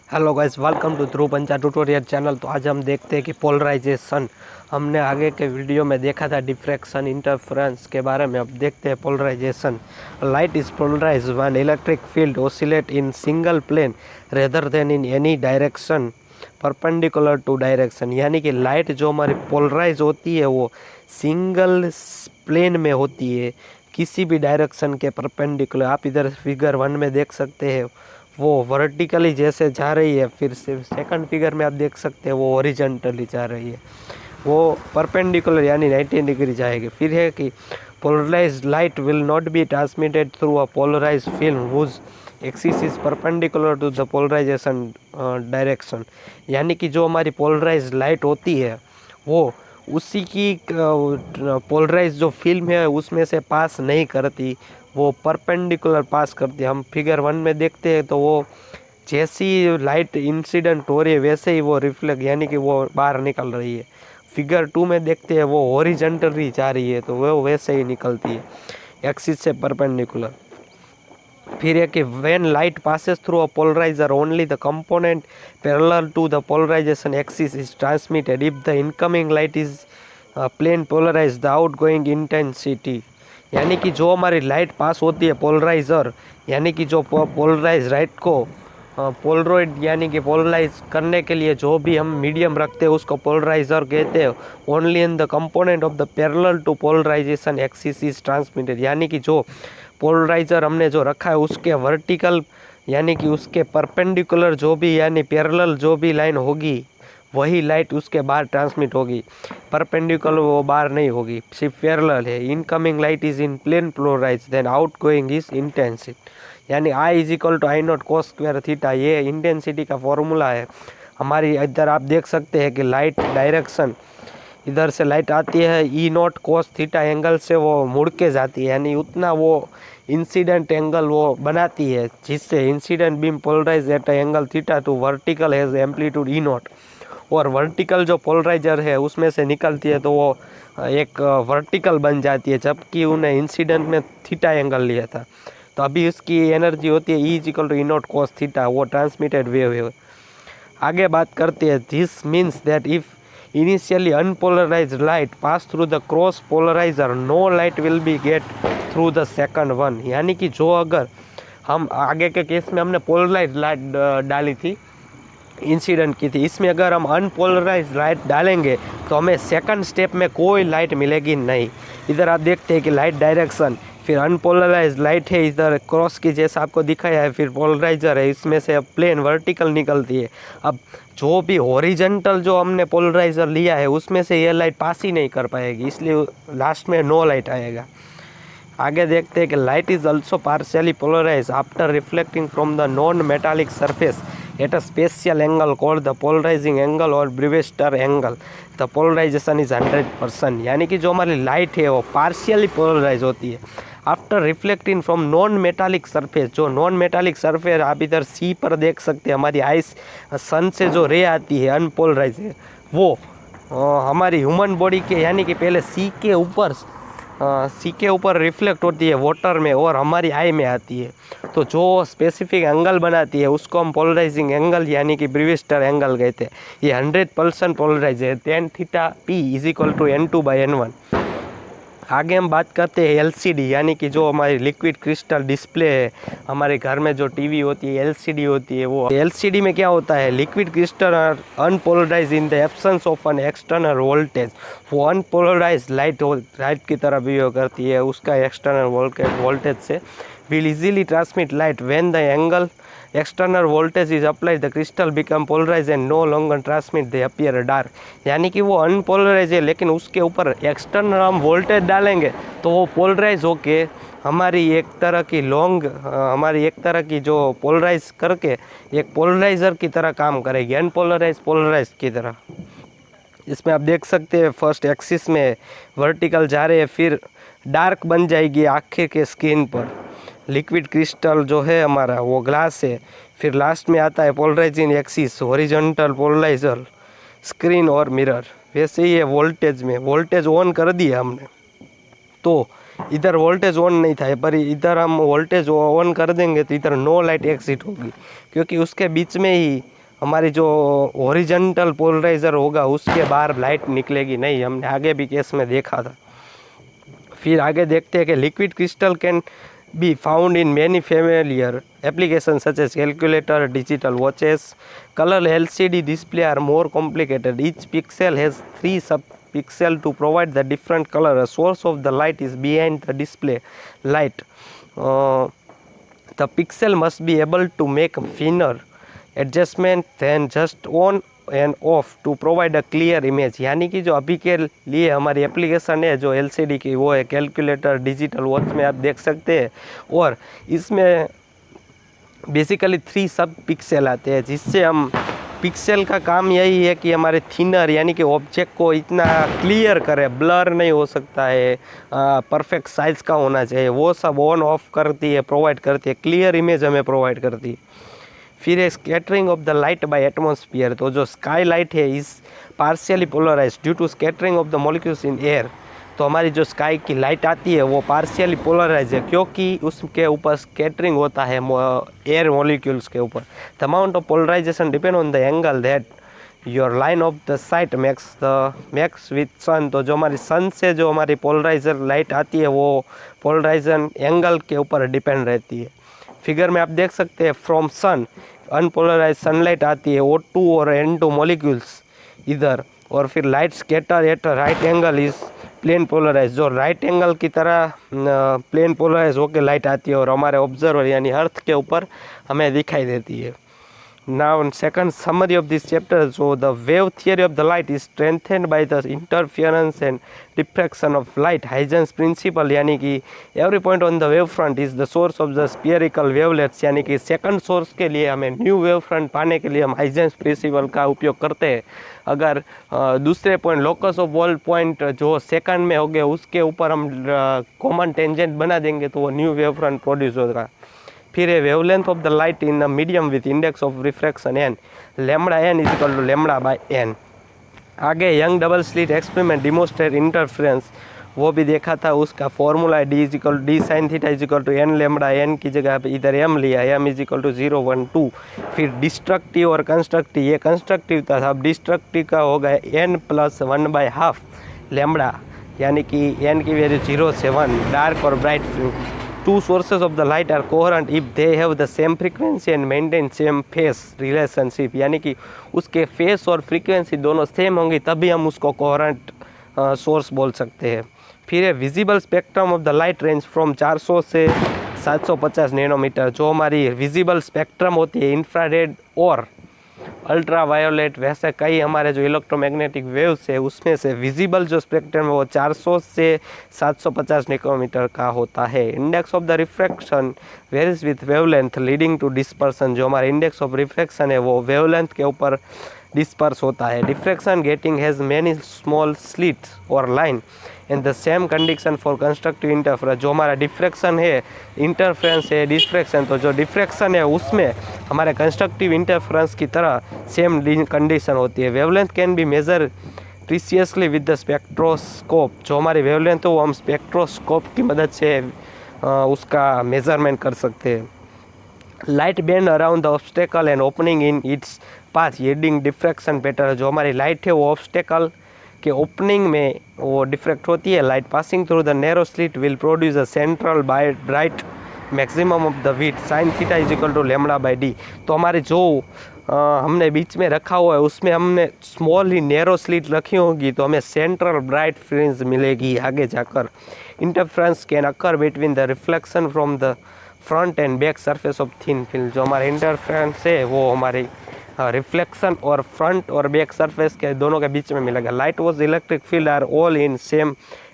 Hello guys, welcome to ध्रुव पंचा tutorial channel. तो आज हम देखते हैं कि पोलराइजेशन, हमने आगे के वीडियो में देखा था डिफ्रैक्शन इंटरफेरेंस के बारे में। अब देखते हैं polarisation. Light is polarise when electric field oscillate in single plane rather than in any direction perpendicular to direction. यानी कि लाइट जो हमारी पोलराइज होती है वो सिंगल प्लेन में होती है, किसी भी डायरेक्शन के परपेंडिकुलर। आप इधर फिगर 1 में देख सकते हैं वो वर्टिकली जैसे जा रही है, फिर सेकंड फिगर में आप देख सकते हैं वो हॉरिजॉन्टली जा रही है, वो परपेंडिकुलर यानी 90 डिग्री जाएगी। फिर है कि polarised light will not be transmitted through a polarised film whose axis is perpendicular to the polarisation direction. यानी कि जो हमारी पोलराइज्ड लाइट होती है वो उसी की पोलराइज जो फिल्म है उसमें से पास नहीं करती, वो परपेंडिकुलर पास करती है। हम फिगर 1 में देखते हैं तो वो जैसी लाइट इंसिडेंट हो रही है वैसे ही वो रिफ्लेक्ट यानी कि वो बाहर निकल रही है। फिगर 2 में देखते हैं वो हॉरिजॉन्टली जा रही है तो वो वैसे ही निकलती है एक्सिस से परपेंडिकुलर। फिर है कि when light passes through a polariser only the component parallel to the polarisation axis is transmitted. If the incoming light is plane polarise the outgoing intensity. यानी कि जो हमारी लाइट पास होती है पोलराइजर, यानी कि जो पोलराइज लाइट को पोलरॉइड यानी कि पोलराइज करने के लिए जो भी हम मीडियम रखते हैं उसको पोलराइजर कहते हैं। Only in the component of the parallel to polarisation axis is transmitted. यानी कि जो पोलराइजर हमने जो रखा है उसके वर्टिकल यानी कि उसके परपेंडिकुलर जो भी यानी पैरेलल जो भी लाइन होगी वही लाइट उसके बाहर ट्रांसमिट होगी, परपेंडिकुलर वो बाहर नहीं होगी, सिर्फ पैरेलल है। Incoming light is in plane polarize then outgoing is intensity. यानी I is equal to I not cos square theta, ये इंटेंसिटी का फॉर्मूला है हमारी। इधर आप देख सकते हैं कि लाइट डायरेक्शन इधर से लाइट आती है ई नॉट कोस थीटा एंगल से वो मुड़ के जाती है, यानी उतना वो इंसिडेंट एंगल वो बनाती है जिससे incident beam polarise at angle theta to vertical has amplitude E naught. और वर्टिकल जो पोलराइजर है उसमें से निकलती है तो वो एक वर्टिकल बन जाती है, जबकि उन्हें इंसिडेंट में थीटा एंगल लिया था। तो अभी उसकी एनर्जी होती है E is equal to E naught cos theta, वो ट्रांसमिटेड वेव है। आगे बात करते हैं, this means that if initially unpolarised light pass through the cross polariser no light will be get through the second one. यानी कि जो अगर हम आगे के केस में हमने पोलराइज लाइट डाली थी इंसिडेंट की थी, इसमें अगर हम अनपोलराइज लाइट डालेंगे तो हमें सेकंड स्टेप में कोई लाइट मिलेगी नहीं। इधर आप देखते हैं कि लाइट डायरेक्शन, फिर अनपोलराइज लाइट है इधर क्रॉस की जैसा आपको दिखाया है, फिर पोलराइजर है, इसमें से अब प्लेन वर्टिकल निकलती है। अब जो भी हॉरिजॉन्टल जो हमने पोलराइजर लिया है उसमें से ये लाइट पास ही नहीं कर पाएगी, इसलिए लास्ट में नो लाइट आएगा। आगे देखते हैं कि light is also partially polarise after reflecting from the non metallic surface at a special angle called the polarising angle और Brewster angle. The polarisation is 100%। यानी कि जो हमारी लाइट है वो पार्शियली पोलराइज होती है after reflecting from non metallic surface. जो नॉन मेटालिक सरफेस आप इधर सी पर देख सकते हैं, हमारी आइस सन से जो रे आती है अनपोलराइज है वो हमारी ह्यूमन बॉडी के यानी कि पहले सी के ऊपर रिफ्लेक्ट होती है वाटर में और हमारी आई में आती है। तो जो स्पेसिफिक एंगल बनाती है उसको हम पोलराइजिंग एंगल यानी कि ब्रीवेस्टर एंगल कहते हैं। ये 100% पोलराइज है। tan theta P is equal to n2/n1। आगे हम बात करते हैं एलसीडी यानी कि जो हमारी लिक्विड क्रिस्टल डिस्प्ले है, हमारे घर में जो टीवी होती है एलसीडी होती है, वो एलसीडी में क्या होता है, liquid crystal are unpolarise in the absence of an external voltage. वो अनपोलराइज लाइट की तरह बिहेव करती है, उसका एक्सटर्नल वोल्टेज से will easily transmit light when the angle external voltage is applied the crystal become polarized and no longer transmit they appear dark। यानी कि वो अनपोलराइज है लेकिन उसके ऊपर एक्सटर्नल हम वोल्टेज डालेंगे तो वो पोलराइज होके हमारी एक तरह की जो पोलराइज करके एक पोलराइजर की तरह काम करेगी, पोलराइज की तरह। इसमें आप देख सकते हैं फर्स्ट एक्सिस में वर्टिकल जा रहे हैं, फिर डार्क बन जाएगी आँखें के स्किन पर। लिक्विड क्रिस्टल जो है हमारा वो ग्लास है, फिर लास्ट में आता है polarising axis, horizontal polariser, screen और मिरर। वैसे ही है वोल्टेज में, वोल्टेज ऑन कर दिया हमने तो इधर वोल्टेज ऑन नहीं था, पर इधर हम वोल्टेज ऑन कर देंगे तो इधर नो लाइट एग्जिट होगी, क्योंकि उसके बीच में ही हमारी जो हॉरिजॉन्टल पोलराइज़र होगा उसके बाहर लाइट निकलेगी नहीं, हमने आगे भी केस में देखा था। फिर आगे देखते हैं कि liquid crystal can be found in many familiar application such as calculator, digital watches. Colour LCD display are more complicated, each pixel has 3 sub pixel to provide the different color. A source of the light is behind the display light. The pixel must be able to make a finer adjustment than just on and off to provide a clear image. यानी कि जो अभी के लिए हमारी application है जो LCD की, वो है कैलकुलेटर, डिजिटल वॉच में आप देख सकते हैं। और इसमें बेसिकली 3 सब पिक्सल आते हैं, जिससे हम पिक्सल का काम यही है कि हमारे थिनर यानी कि ऑब्जेक्ट को इतना क्लियर करे, ब्लर नहीं हो सकता है, परफेक्ट साइज़ का होना चाहिए, वो सब ऑन ऑफ करती है, प्रोवाइड करती है, क्लियर इमेज हमें प्रोवाइड करती है। फिर है scattering of the light by atmosphere. तो जो स्काई लाइट है is partially polarise due to scattering of the molecules in air. तो हमारी जो स्काई की लाइट आती है वो पार्शियली पोलराइज है क्योंकि उसके ऊपर स्कैटरिंग होता है एयर मॉलिक्यूल्स के ऊपर। The amount of polarization depend on the angle that your line of the sight makes with sun. तो जो हमारी सन से जो हमारी पोलराइजर लाइट आती है वो पोलराइजन एंगल के ऊपर डिपेंड रहती है। फिगर में आप देख सकते हैं फ्रॉम सन अनपोलराइज सनलाइट आती है O2 और N2 मॉलिक्यूल्स इधर, और फिर light scatter at right angle is plane polarise. जो राइट एंगल की तरह प्लेन पोलराइज होकर लाइट आती है और हमारे ऑब्जर्वर यानी अर्थ के ऊपर हमें दिखाई देती है। Now, in second summary of this chapter, so the wave theory of the light is strengthened by the interference and diffraction of light. Huygens principle यानी कि every point on the wave front is the source of the spherical wavelets, यानी कि second source के लिए हमें new wave front पाने के लिए हम हाइजेंस प्रिंसिपल का उपयोग करते हैं। अगर दूसरे point locus of all point जो सेकंड में हो गए उसके ऊपर हम कॉमन टेंजेंट बना देंगे तो वो न्यू वेव फ्रंट प्रोड्यूस होगा। फिर है wavelength of the light in a medium with index of refraction n, lambda n is equal to lambda by n। आगे Young double slit experiment demonstrate interference, वो भी देखा था, उसका formula d is equal to D sine theta is equal to n lambda n की जगह पे इधर m लिया, m इज इक्वल टू 0 1 2। फिर डिस्ट्रक्टिव और कंस्ट्रक्टिव, ये कंस्ट्रक्टिव था, अब डिस्ट्रक्टिव का होगा n प्लस 1/2 लैम्बडा, यानी कि n की वैल्यू 0 से 1। डार्क और bright two sources of the light are coherent if they have the same frequency and maintain same phase relationship, यानी कि उसके फेस और फ्रीक्वेंसी दोनों सेम होंगी तभी हम उसको कोहेरेंट सोर्स बोल सकते हैं। फिर है visible spectrum of the light range from 400 से 750 नैनोमीटर। जो हमारी विजिबल स्पेक्ट्रम होती है इंफ्रारेड और अल्ट्रा वायोलेट, वैसे कई हमारे जो इलेक्ट्रोमैग्नेटिक वेव्स है उसमें से विजिबल जो स्पेक्ट्रम है वो 400 से 750 नैनोमीटर का होता है। Index of the refraction varies with wavelength leading to dispersion. जो हमारा इंडेक्स ऑफ रिफ्रैक्शन है वो वेवलेंथ के ऊपर डिस्पर्स होता है। Diffraction grating has many small slits और line and the same condition for constructive interference. जो हमारा डिफ्रैक्शन है, इंटरफेरेंस है, डिफ्रैक्शन, तो जो डिफ्रैक्शन है उसमें हमारे कंस्ट्रक्टिव इंटरफेरेंस की तरह सेम कंडीशन होती है। Wavelength can be measure precisely with the spectroscope. जो हमारी वेवलेंथ है वो हम स्पेक्ट्रोस्कोप की मदद से उसका मेजरमेंट कर सकते हैं। Light bend around the obstacle and opening in its path yielding diffraction pattern. जो हमारी लाइट है वो ऑब्स्टेकल के ओपनिंग में वो डिफ्रैक्ट होती है। Light passing through the narrow slit will produce a central bright maximum of the width sine theta is equal to lambda by D. तो हमारे जो हमने बीच में रखा हुआ है उसमें हमने स्मॉल ही नैरो स्लिट रखी होगी तो हमें सेंट्रल ब्राइट फ्रिंज मिलेगी आगे जाकर। Interference can occur between the reflection from the front end back surface of thin film. जो हमारे इंटरफ्रेंस है वो हमारी रिफ्लेक्शन और फ्रंट और बैक सरफेस के दोनों के बीच में मिलेगा। Light was electric field are all in same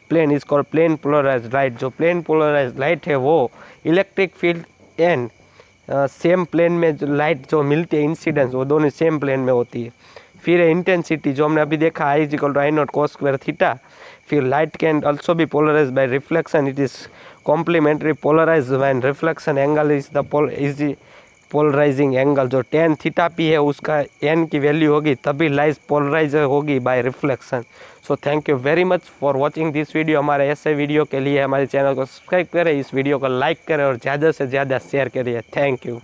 plane is called plane polarise light. जो प्लेन पोलराइज लाइट है वो electric field and same plane में जो लाइट जो मिलती है इंसिडेंस वो दोनों सेम प्लेन में होती है। फिर है इंटेंसिटी, जो हमने अभी देखा I is equal to I0 cos square theta. फिर light can also be polarize by reflection, it is complementary polarize when reflection angle is the polarising angle. जो tan थीटा पी है उसका n की value होगी तभी light polarize होगी by reflection. So thank you very much for watching this video. हमारे ऐसे video के लिए हमारे चैनल को सब्सक्राइब करें, इस वीडियो को लाइक करें और ज़्यादा से ज़्यादा शेयर करिए। Thank you.